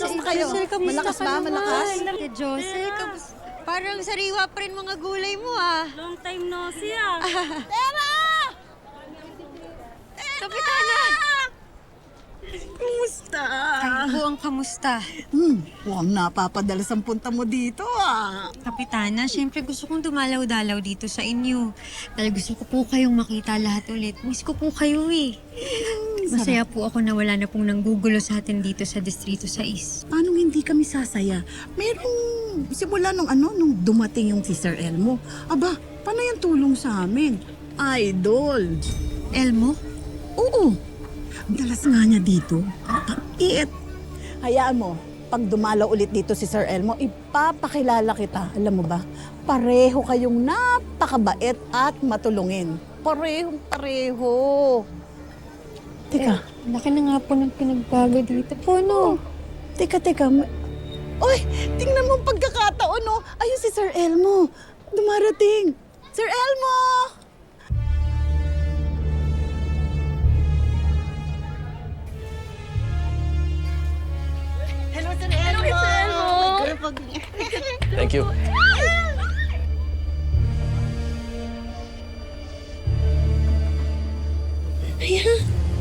Kamusta kayo? Malakas ba? Malakas? Ate Josel, parang sariwa pa rin mga gulay mo ah. Long time no see ah. Kapitana! Kumusta? Kayo po ang kamusta? Mukhang napapadalas ang punta mo dito ah. Kapitana, syempre gusto kong dumalaw-dalaw dito sa inyo. Dahil gusto ko po kayong makita lahat ulit. Miss ko po kayo eh. Masaya po ako na wala na pong nanggugulo sa atin dito sa Distrito 6. Paano hindi kami sasaya? Merong simula nung dumating yung si Sir Elmo. Aba, paano yung tulong sa amin? Idol. Elmo? Oo. Ang dalas nga niya dito. Pag-iit. Hayaan mo, pag dumalaw ulit dito si Sir Elmo, ipapakilala kita. Alam mo ba, pareho kayong napakabait at matulungin. Parehong-pareho. Teka. Laki na nga po ng pinagbago dito po, no? Teka. Uy, tingnan mo ang pagkakataon, no? Ayun si Sir Elmo. Dumarating. Sir Elmo! Hello, Sir Elmo! Hello, Sir Elmo! Thank you.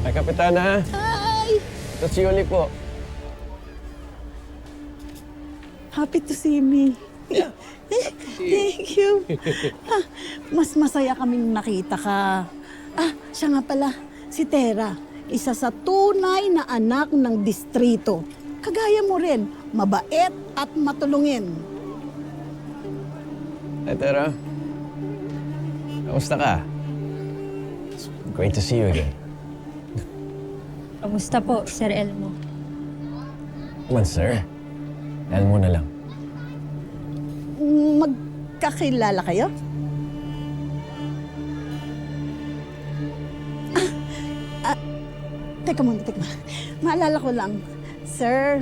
Hi, Kapitana. Hi! Ito si Yuli po. Happy to see me. Thank you. Mas masaya kaming nakita ka. Siya nga pala, si Tera. Isa sa tunay na anak ng distrito. Kagaya mo rin, mabait at matulungin. Hi, Tera. Kamusta ka? It's great to see you again. Kamusta po, Sir Elmo? Come on, sir. Elmo na lang. Magkakilala kayo? Teka muna. Maalala ko lang, Sir,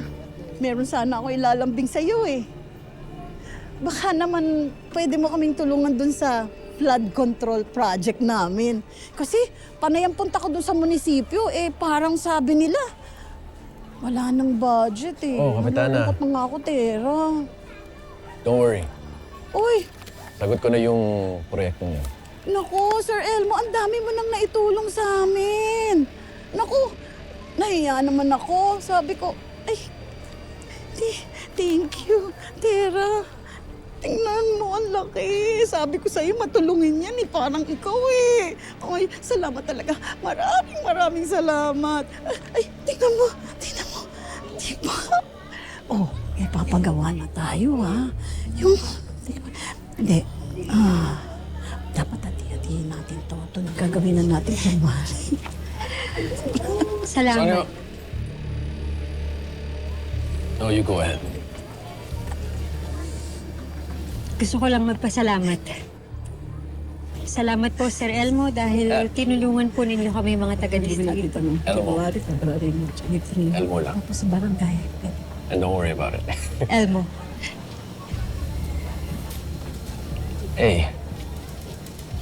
meron sana ako ilalambing sa'yo eh. Baka naman pwede mo kaming tulungan dun sa flood control project namin. Kasi panay ang punta ko dun sa munisipyo, parang sabi nila, wala nang budget eh. Oh, Kapitana. Nalulungkot na nga ako, Tera. Don't worry. Uy, Sagot ko na yung proyekto niyo. naku, Sir Elmo, ang dami mo nang naitulong sa amin. Naku, nahiya naman ako. Sabi ko, thank you, Tera. Tingnan mo, ang laki. Sabi ko sa'yo, matulungin yan eh. Parang ikaw eh. Ay, salamat talaga. Maraming salamat. Tingnan mo. Diba? Oh, papagawa na tayo ha. Hindi. Dapat hati-hatiin natin to. Ito, gagawin na natin sa bahay. Salamat. No, you go ahead. Gusto ko lang magpasalamat. Salamat po, Sir Elmo, dahil tinulungan po ninyo kami mga taga-distrito. Elmo. Elmo lang. Tapos sa barangay. And don't worry about it. Elmo. Hey,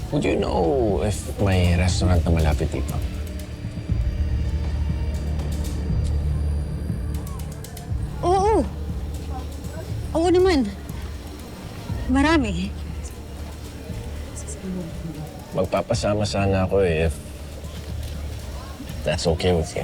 would you know if may restaurant na malapit dito? Oo. Oo naman. Marami. Magpapasama sana ako if that's okay with you.